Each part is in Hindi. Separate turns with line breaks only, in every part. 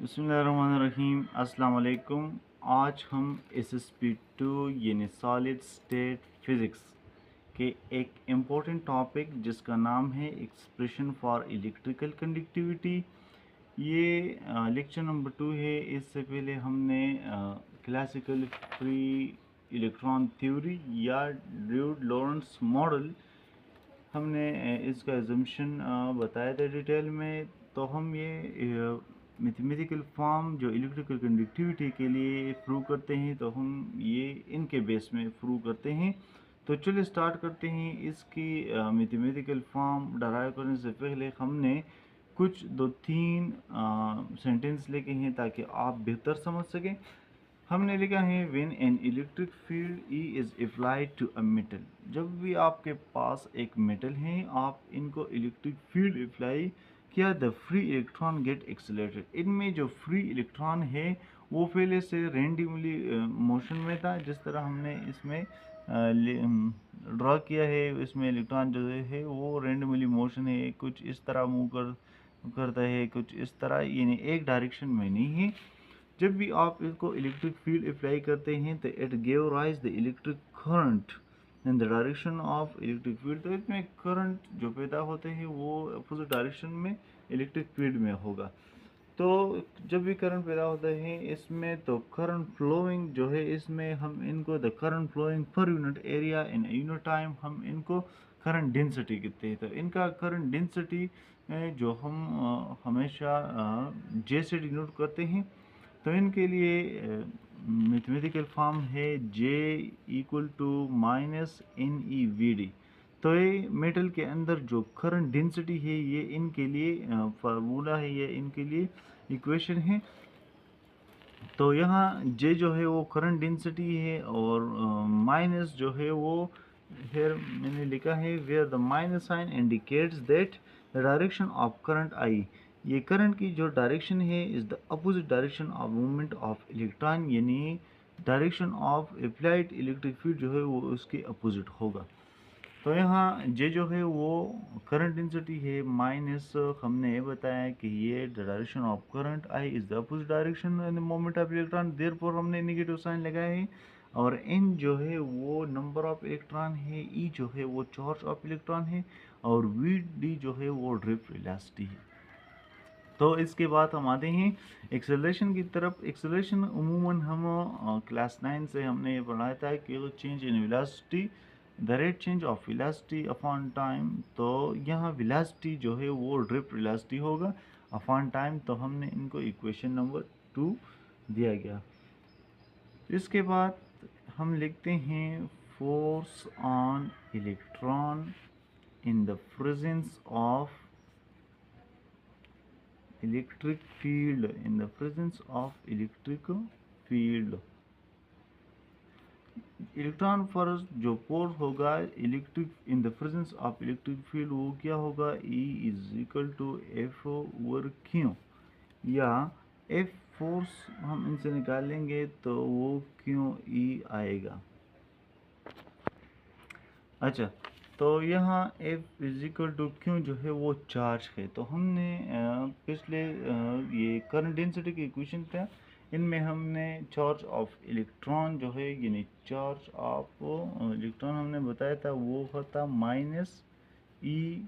बिस्मिल्लाहिर्रहमानिर्रहीम अस्सलाम वालेकुम। आज हम SSP2 यानी सॉलिड स्टेट फिज़िक्स के एक इम्पोर्टेंट टॉपिक जिसका नाम है एक्सप्रेशन फॉर इलेक्ट्रिकल कंडक्टिविटी, ये लेक्चर नंबर 2 है। इससे पहले हमने क्लासिकल फ्री इलेक्ट्रॉन थ्योरी या ड्यूड लॉरेंस मॉडल हमने इसका एजम्पशन बताया था डिटेल में। तो हम ये मैथमेटिकल फॉर्म जो इलेक्ट्रिकल कंडक्टिविटी के लिए प्रूव करते हैं, तो हम ये इनके बेस में प्रूव करते हैं। तो चलिए स्टार्ट करते हैं। इसकी मैथमेटिकल फॉर्म डराइव करने से पहले हमने कुछ 2-3 सेंटेंस लिखे हैं ताकि आप बेहतर समझ सकें। हमने लिखा है when an electric field E is applied to a metal. जब भी आपके पास एक मेटल है, आप इनको इलेक्ट्रिक फील्ड अप्लाई किया, the free electron get accelerated. इनमें जो फ्री इलेक्ट्रॉन है वो पहले से रेंडमली मोशन में था, जिस तरह हमने इसमें ड्रॉ किया है। इसमें इलेक्ट्रॉन जो है वो रेंडमली मोशन है, कुछ इस तरह करता है, कुछ इस तरह, यानी एक डायरेक्शन में नहीं है। जब भी आप इसको इलेक्ट्रिक फील्ड अप्लाई करते हैं तो it give rise the electric current in the direction of electric field. तो इसमें करंट जो पैदा होते हैं वो अपोजिट डायरेक्शन में इलेक्ट्रिक फील्ड में होगा। तो जब भी करंट पैदा होता है इसमें, तो करंट फ्लोइंग जो है इसमें हम इनको the current flowing per unit area in unit time हम इनको करंट डेंसिटी कहते हैं। तो इनका करंट डेंसिटी जो हम हमेशा जे से डिनोट करते हैं। तो इनके लिए मैथमेटिकल फॉर्म है J equal to minus NeVd। तो ये मेटल के अंदर जो करंट डेंसिटी है ये इनके लिए फार्मूला है, ये इनके लिए इक्वेशन है। तो यहाँ J जो है वो करंट डेंसिटी है और माइनस जो है वो here मैंने लिखा है where the minus sign indicates that the direction of current I। ये करंट की जो डायरेक्शन है is the opposite direction of movement of electron, यानी direction of applied electric field जो है वो उसके अपोजिट होगा। तो यहाँ जे जो है वो करंट डेंसिटी है, माइनस हमने ये बताया कि ये direction of current I is the opposite direction in the moment of electron, therefore हमने नेगेटिव साइन लगाया है। और एन जो है वो नंबर ऑफ इलेक्ट्रॉन है, ई जो है वो चार्ज ऑफ इलेक्ट्रॉन है, और वी डी जो है वो ड्रिफ्ट वेलोसिटी है। तो इसके बाद हम आते हैं एक्सेलरेशन की तरफ। एक्सेलरेशन उमूमन हम क्लास 9 से हमने ये पढ़ा था कि वो change in velocity, the rate change of velocity upon time. तो यहाँ वेलोसिटी जो है वो ड्रिफ्ट वेलोसिटी होगा अपॉन टाइम। तो हमने इनको इक्वेशन नंबर 2 दिया गया। इसके बाद हम लिखते हैं force on electron in the presence of electric field, in the presence of electric field। Electron पर जो फोर्स होगा electric in the presence of electric field वो क्या होगा, E is equal to F over Q, या एफ फोर्स हम इनसे निकालेंगे तो वो क्यू ई आएगा। अच्छा, तो यहाँ F is equal to Q जो है वो चार्ज है। तो हमने पिछले ये करंट डेंसिटी की इक्वेशन था, इनमें हमने चार्ज ऑफ इलेक्ट्रॉन जो है, यानी चार्ज ऑफ इलेक्ट्रॉन हमने बताया था वो होता minus e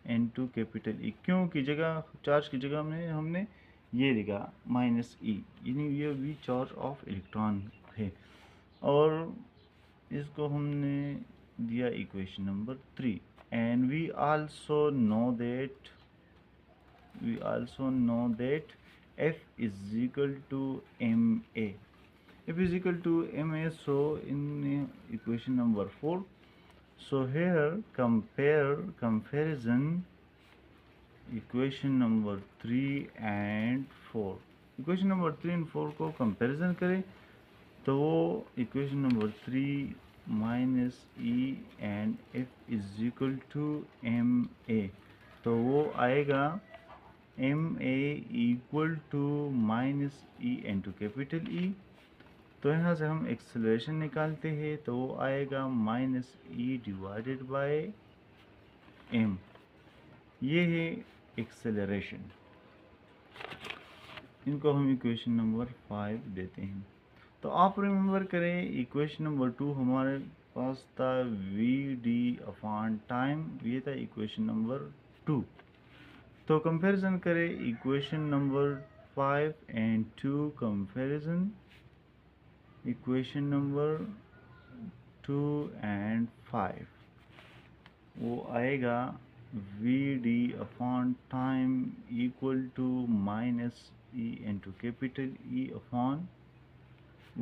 into capital E. क्यों की जगह, चार्ज की जगह में हमने ये लिखा माइनस ई, यानी ये भी चार्ज ऑफ इलेक्ट्रॉन है। और इसको हमने दिया equation number 3। And we also know that F is equal to ma। F is equal to ma, so in equation number 4, so here comparison equation number 3 and 4। Equation number 3 and 4 को कंपैरिजन करें तो वो equation number 3 minus e and F is equal to m a, तो वो आएगा m a equal to minus e into capital E. तो यहाँ से हम एक्सेलरेशन निकालते हैं तो वो आएगा minus e divided by m. ये है एक्सेलरेशन। इनको हम इक्वेशन नंबर 5 देते हैं। तो आप रिमेंबर करें इक्वेशन नंबर 2 हमारे पास था वी डी अपॉन टाइम, ये था इक्वेशन नंबर 2। तो कंपैरिजन करें equation number 5 and 2 comparison, equation number 2 and 5 वो आएगा v d upon time equal to minus e into capital E upon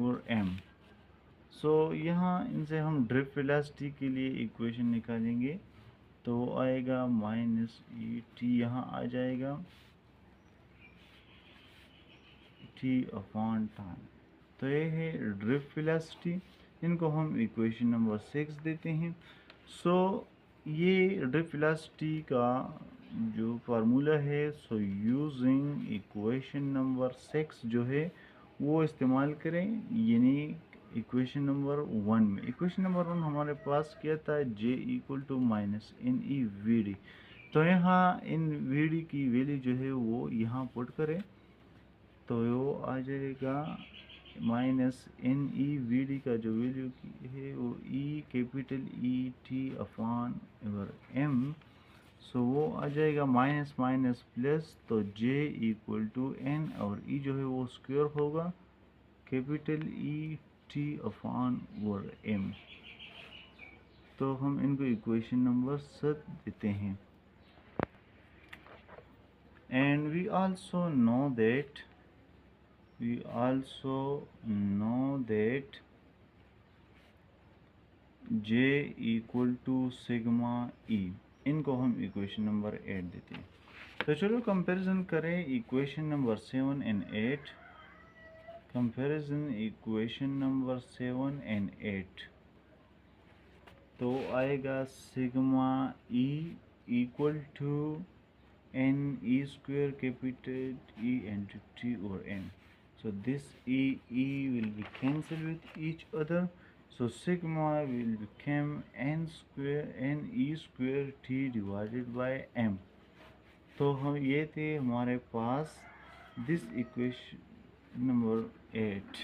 और एम। सो यहाँ इनसे हम ड्रिफ्ट वेलोसिटी के लिए इक्वेशन निकालेंगे, तो वो आएगा माइनस ई टी, यहाँ आ जाएगा टी अपॉन टाइम। तो ये है ड्रिफ्ट वेलोसिटी, इनको हम इक्वेशन नंबर 6 देते हैं। सो ये ड्रिफ्ट वेलोसिटी का जो फार्मूला है, सो यूजिंग इक्वेशन नंबर 6 जो है वो इस्तेमाल करें, यानी इक्वेशन नंबर 1 में। इक्वेशन नंबर 1 हमारे पास क्या था, J equal to minus n e v d. तो यहाँ इन वी डी की वैल्यू जो है वो यहाँ पुट करें, तो वो आ जाएगा minus n e v d का जो वैल्यू है वो e capital E t upon m. So वो आ जाएगा माइनस माइनस प्लस, तो जे इक्वल टू एन और ई जो है वो स्क्वायर होगा कैपिटल ई टी अपॉन और एम। तो हम इनको इक्वेशन नंबर 7 देते हैं। And we also know that J equal to sigma E, इनको हम इक्वेशन नंबर 8 देते हैं। तो चलो कंपैरिजन करें equation number 7 and 8। Comparison equation number 7 and 8, तो आएगा sigma E equal to n e square capital E into t और n. So this E will be cancelled with each other. So sigma will become n E square T divided by m. तो हम ये थे हमारे पास this equation number 8.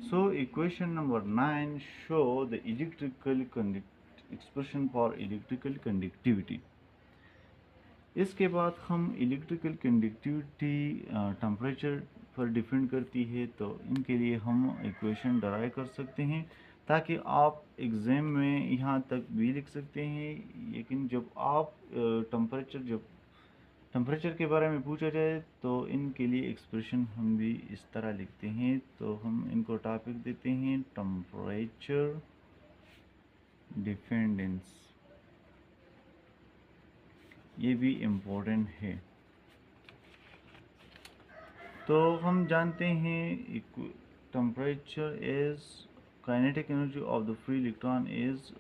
So equation number 9 show the electrical expression for electrical conductivity. इसके बाद हम इलेक्ट्रिकल कंडक्टिविटी टेम्परेचर पर डिपेंड करती है, तो इनके लिए हम इक्वेशन डराइव कर सकते हैं ताकि आप एग्ज़ाम में यहाँ तक भी लिख सकते हैं। लेकिन जब आप टेम्परेचर के बारे में पूछा जाए तो इनके लिए एक्सप्रेशन हम भी इस तरह लिखते हैं। तो हम इनको टॉपिक देते हैं टेम्परेचर डिपेंडेंस, ये भी इम्पोर्टेंट है। तो हम जानते हैं temperature is kinetic energy of the free electron is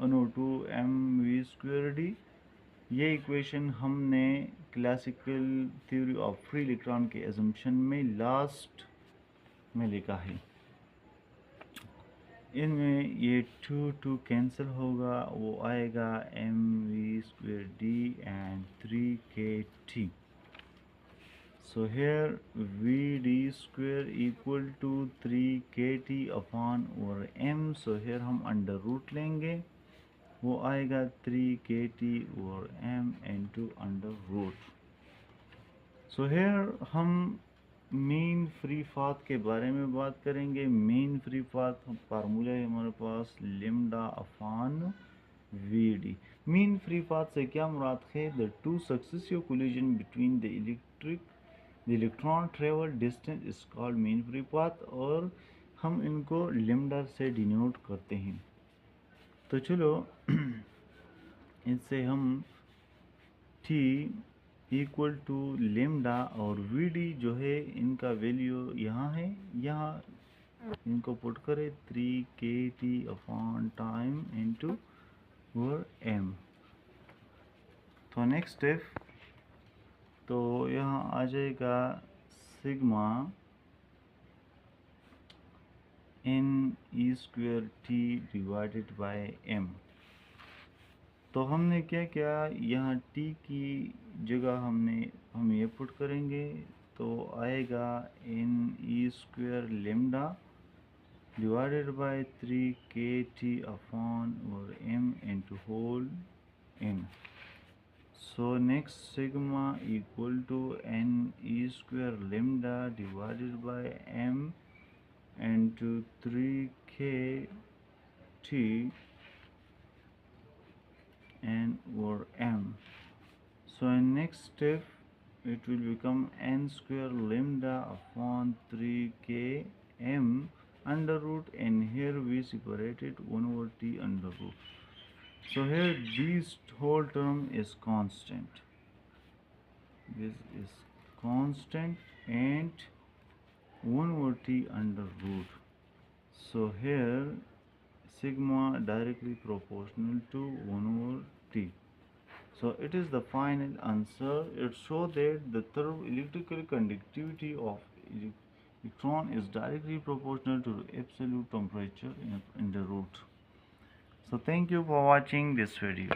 NO2 mv²d। ये इक्वेशन हमने classical theory of free electron के एजम्पशन में लास्ट में लिखा है। इनमें ये 2 कैंसिल होगा, वो आएगा mv² and 3kT। So here Vd² equal to 3kT upon over m। So here हम अंडर रूट लेंगे, वो आएगा 3kT over m into under root. So here हम मीन फ्री पाथ के बारे में बात करेंगे। मीन फ्री पाथ फार्मूला है हमारे पास lambda upon Vd। Mean free path से क्या मुराद है, the two successive collision between the electron travel distance is called mean free path, और हम इनको लिम्डा से डिनोट करते हैं। तो चलो इससे हम T इक्वल टू लेमडा और Vd जो है इनका वैल्यू यहाँ है, यहाँ इनको पुट करें 3kT अपॉन टाइम इंटू और m। तो नेक्स्ट स्टेप, तो यहाँ आ जाएगा sigma NE² T divided by m। तो हमने क्या किया, यहाँ T की जगह हम ये पुट करेंगे तो आएगा n e square lambda divided by 3 kt upon over m into whole n. So next sigma equal to n e square lambda divided by m into 3 kt n over m. So in next step it will become n square lambda upon 3 k m under root, and here we separated 1 over t under root. So here this whole term is constant. This is constant and 1 over t under root. So here sigma directly proportional to 1 over t. So it is the final answer. It shows that the electrical conductivity of electron is directly proportional to the absolute temperature in the root. So thank you for watching this video.